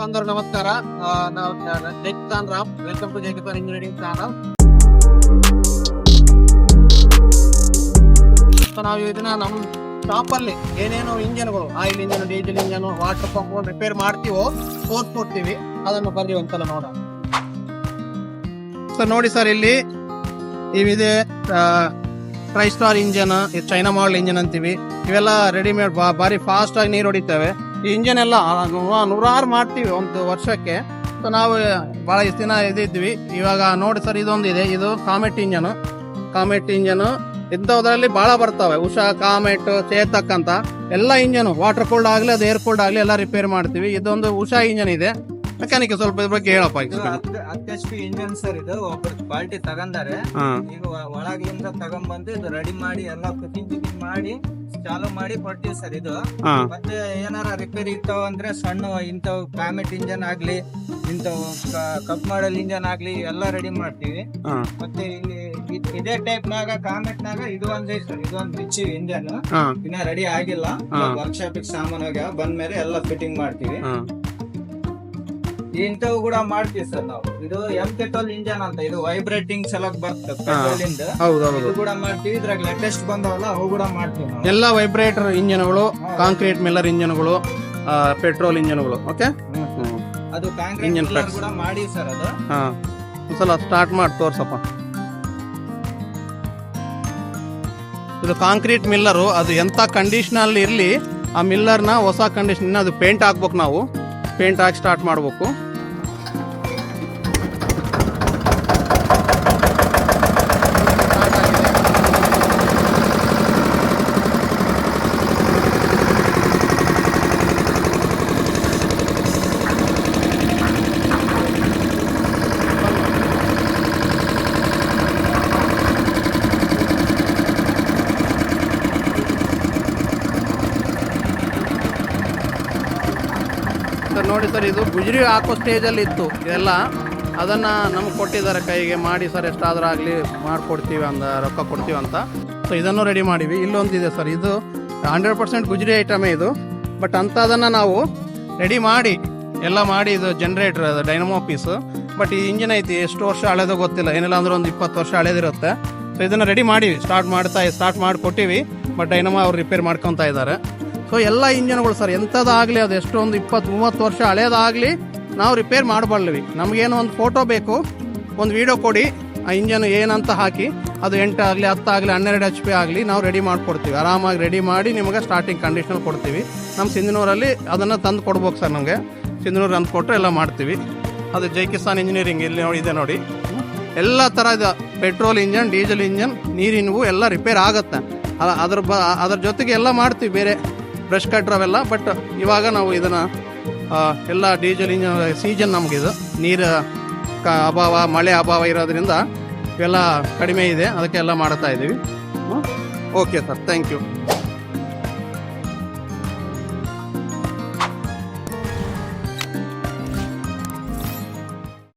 ಬಂದವರು ನಮಸ್ಕಾರ. ನಾವು Jai Kisan Ram. Welcome to Jai Kisan engineering channel. ನಾವು ಇದನ್ನ ನಮ್ಮ ಶಾಪ್ ಅಲ್ಲಿ ಏನೇನು ಇಂಜಿನ್ಗಳು, oil engine, diesel engine, water pump repair ಮಾಡ್ತೀವೋ ತೋರಿಸ್ಕೊಡ್ತೀವಿ. ಅದನ್ನು ಬರ್ರಿ ಒಂದ್ಸಲ ನೋಡೋಣ. ಸರ್ ನೋಡಿ ಸರ್, ಇಲ್ಲಿ ಇವಿದೆ tri star engine, China model engine ಅಂತೀವಿ. ಇವೆಲ್ಲ ರೆಡಿಮೇಡ್ ಬಾರಿ ಫಾಸ್ಟ್ ಆಗಿ ನೀರು ಹೊಡಿತೇವೆ. ಈ ಇಂಜನ್ ಎಲ್ಲ ನೂರಾರು ಮಾಡ್ತೀವಿ ಒಂದು ವರ್ಷಕ್ಕೆ. ಸೊ ನಾವು ಬಹಳ ಇಷ್ಟು ದಿನ ಇದಿದ್ವಿ. ಇವಾಗ ನೋಡಿ ಸರ್, ಇದೊಂದಿದೆ, ಇದು ಕಾಮೆಟ್ ಇಂಜನ್. ಇಂಥದ್ರಲ್ಲಿ ಬಹಳ ಬರ್ತವೆ. ಉಷಾ, ಕಾಮೆಟ್, ಚೇತಕ್ ಅಂತ ಎಲ್ಲ ಇಂಜನ್ ವಾಟರ್ ಕೂಲ್ಡ್ ಆಗ್ಲಿ ಅದು ಏರ್ ಕೂಲ್ಡ್ ಆಗ್ಲಿ ಎಲ್ಲ ರಿಪೇರ್ ಮಾಡ್ತೀವಿ. ಇದೊಂದು ಉಷಾ ಇಂಜನ್ ಇದೆ. ಮೆಕ್ಯಾನಿಕ್ ಸ್ವಲ್ಪ ಇದ್ರ ಬಗ್ಗೆ ಹೇಳಪ್ಪ. HP ಇಂಜನ್ ಸರ್, ಇದು ಒಬ್ಬರು ಕ್ವಾಲಿಟಿ ತಗೊಂಡಾರೆ. ಈಗ ಒಳಗಿಂದ ತಗೊಂಡ್ಬಂದು ಇದು ರೆಡಿ ಮಾಡಿ ಎಲ್ಲ ಫಿಟ್ಟಿಂಗ್ ಮಾಡಿ ಚಾಲು ಮಾಡಿ ಕೊಡ್ತೀವಿ ಸರ್. ಇದು ಮತ್ತೆ ಏನಾರ ರಿಪೇರಿ ಇರ್ತಾವ ಅಂದ್ರೆ ಸಣ್ಣ ಇಂಥವ್ ಕಾಮೆಟ್ ಇಂಜನ್ ಆಗ್ಲಿ, ಇಂಥವ್ ಕಪ್ ಮಾಡಲ್ ಇಂಜನ್ ಆಗ್ಲಿ ಎಲ್ಲ ರೆಡಿ ಮಾಡ್ತೀವಿ. ಮತ್ತೆ ಇಲ್ಲಿ ಇದೇ ಟೈಪ್ ನಾಗ ಕಾಮೆಟ್ ನಾಗ ಇದು ಒಂದೇ ಸರ್, ಇದೊಂದು ಬಿಚ್ಚಿ ಇಂಜನ್ ಇನ್ನ ರೆಡಿ ಆಗಿಲ್ಲ. ವರ್ಕ್ಶಾಪ್ ಸಾಮಾನು ಬಂದ್ಮೇಲೆ ಎಲ್ಲ ಫಿಟ್ಟಿಂಗ್ ಮಾಡ್ತೀವಿ. ಇಂಥವು ಕೂಡ ಮಾಡ್ತೀವಿ ಸರ್ ನಾವು. ಇದು M12 ಇಂಜನ್ ಅಂತ, ಇದು ವೈಬ್ರೇಟಿಂಗ್ ಸಲಕ್ ಬರ್ತದೆ. ಇದು ಕೂಡ ಮಾಡ್ತೀವಿ. ಇದ್ರಾಗ ಲೇಟೆಸ್ಟ್ ಬಂದವಲ್ಲ ಅವು ಕೂಡ ಮಾಡ್ತೀವಿ ನಾವು. ಎಲ್ಲ ವೈಬ್ರೇಟರ್ ಇಂಜನ್ಗಳು, ಕಾಂಕ್ರೀಟ್ ಮಿಲ್ಲರ್ ಇಂಜನ್ಗಳು, ಪೆಟ್ರೋಲ್ ಇಂಜನ್ಗಳು. ಓಕೆ, ಅದು ಕಾಂಕ್ರೀಟ್ ಕೂಡ ಮಾಡಿ ಸರ್. ಅದು ಒಂದ್ಸಲ ಸ್ಟಾರ್ಟ್ ಮಾಡಿ ತೋರ್ಸಪ್ಪ. ಇದು ಕಾಂಕ್ರೀಟ್ ಮಿಲ್ಲರು. ಅದು ಎಂತ ಕಂಡೀಷನ್ ಅಲ್ಲಿ ಇರ್ಲಿ, ಆ ಮಿಲ್ಲರ್ನ ಹೊಸ ಕಂಡೀಷನ್ ಅದು ಪೇಂಟ್ ಹಾಕ್ಬೇಕು. ನಾವು ಪೇಂಟ್ ಹಾಕಿ ಸ್ಟಾರ್ಟ್ ಮಾಡ್ಬೇಕು. ನೋಡಿ ಸರ್, ಇದು ಗುಜರಿ ಹಾಕೋ ಸ್ಟೇಜಲ್ಲಿ ಇತ್ತು ಇದೆಲ್ಲ. ಅದನ್ನು ನಮ್ಗೆ ಕೊಟ್ಟಿದ್ದಾರೆ ಕೈಗೆ, ಮಾಡಿ ಸರ್ ಎಷ್ಟಾದ್ರೂ ಆಗಲಿ ಮಾಡಿಕೊಡ್ತೀವಿ ಅಂತ, ರೊಕ್ಕ ಕೊಡ್ತೀವಿ ಅಂತ. ಸೊ ಇದನ್ನು ರೆಡಿ ಮಾಡಿವಿ. ಇಲ್ಲೊಂದಿದೆ ಸರ್, ಇದು 100% ಗುಜರಿ ಐಟಮೇ ಇದು. ಬಟ್ ಅಂಥದನ್ನು ನಾವು ರೆಡಿ ಮಾಡಿ ಎಲ್ಲ ಮಾಡಿ, ಇದು ಜನರೇಟರ್, ಅದು ಡೈನಮೋ ಪೀಸು. ಬಟ್ ಈ ಇಂಜಿನ್ ಐತಿ ಎಷ್ಟು ವರ್ಷ ಹಳೇದೋ ಗೊತ್ತಿಲ್ಲ, ಏನಿಲ್ಲ ಅಂದ್ರೆ ಒಂದು 20 ವರ್ಷ ಹಳೇದಿರುತ್ತೆ. ಸೊ ಇದನ್ನು ರೆಡಿ ಮಾಡಿ ಸ್ಟಾರ್ಟ್ ಮಾಡಿ ಕೊಟ್ಟಿವಿ. ಬಟ್ ಡೈನಮೋ ಅವ್ರು ರಿಪೇರ್ ಮಾಡ್ಕೊತಾ ಇದ್ದಾರೆ. ಸೊ ಎಲ್ಲ ಇಂಜನ್ಗಳು ಸರ್, ಎಂಥದ್ದಾಗಲಿ ಅದು ಎಷ್ಟೊಂದು 20-30 ವರ್ಷ ಹಳೇದಾಗಲಿ ನಾವು ರಿಪೇರ್ ಮಾಡಬಲ್ವಿ. ನಮಗೇನು ಒಂದು ಫೋಟೋ ಬೇಕು, ಒಂದು ವಿಡಿಯೋ ಕೊಡಿ, ಆ ಇಂಜನ್ ಏನಂತ ಹಾಕಿ, ಅದು 8 ಆಗಲಿ 10 ಆಗಲಿ 12 HP ಆಗಲಿ ನಾವು ರೆಡಿ ಮಾಡಿಕೊಡ್ತೀವಿ. ಆರಾಮಾಗಿ ರೆಡಿ ಮಾಡಿ ನಿಮಗೆ ಸ್ಟಾರ್ಟಿಂಗ್ ಕಂಡೀಷನಲ್ಲಿ ಕೊಡ್ತೀವಿ. ನಮ್ಮ ಸಿಂಧನೂರಲ್ಲಿ ಅದನ್ನು ತಂದು ಕೊಡ್ಬೇಕು ಸರ್. ನಮಗೆ ಸಿಂಧನೂರು ತಂದು ಕೊಟ್ಟರೆ ಎಲ್ಲ ಮಾಡ್ತೀವಿ. ಅದು ಜೈ ಕಿಸಾನ್ ಇಂಜಿನಿಯರಿಂಗ್ ಇಲ್ಲಿ ಇದೆ ನೋಡಿ. ಎಲ್ಲ ಥರದ ಪೆಟ್ರೋಲ್ ಇಂಜನ್, ಡೀಸೆಲ್ ಇಂಜನ್, ನೀರಿನವು ಎಲ್ಲ ರಿಪೇರ್ ಆಗುತ್ತೆ. ಅದ್ರ ಜೊತೆಗೆ ಎಲ್ಲ ಮಾಡ್ತೀವಿ, ಬೇರೆ ಬ್ರಷ್ ಕಟ್ರ್ ಅವೆಲ್ಲ. ಬಟ್ ಇವಾಗ ನಾವು ಇದನ್ನು ಎಲ್ಲ ಡೀಸೆಲ್ ಇಂಜನ್ ಸೀಸನ್, ನಮಗಿದು ನೀರು ಅಭಾವ, ಮಳೆ ಅಭಾವ ಇರೋದ್ರಿಂದ ಇವೆಲ್ಲ ಕಡಿಮೆ ಇದೆ, ಅದಕ್ಕೆ ಎಲ್ಲ ಮಾಡ್ತಾ ಇದ್ದೀವಿ. Okay sir, thank you.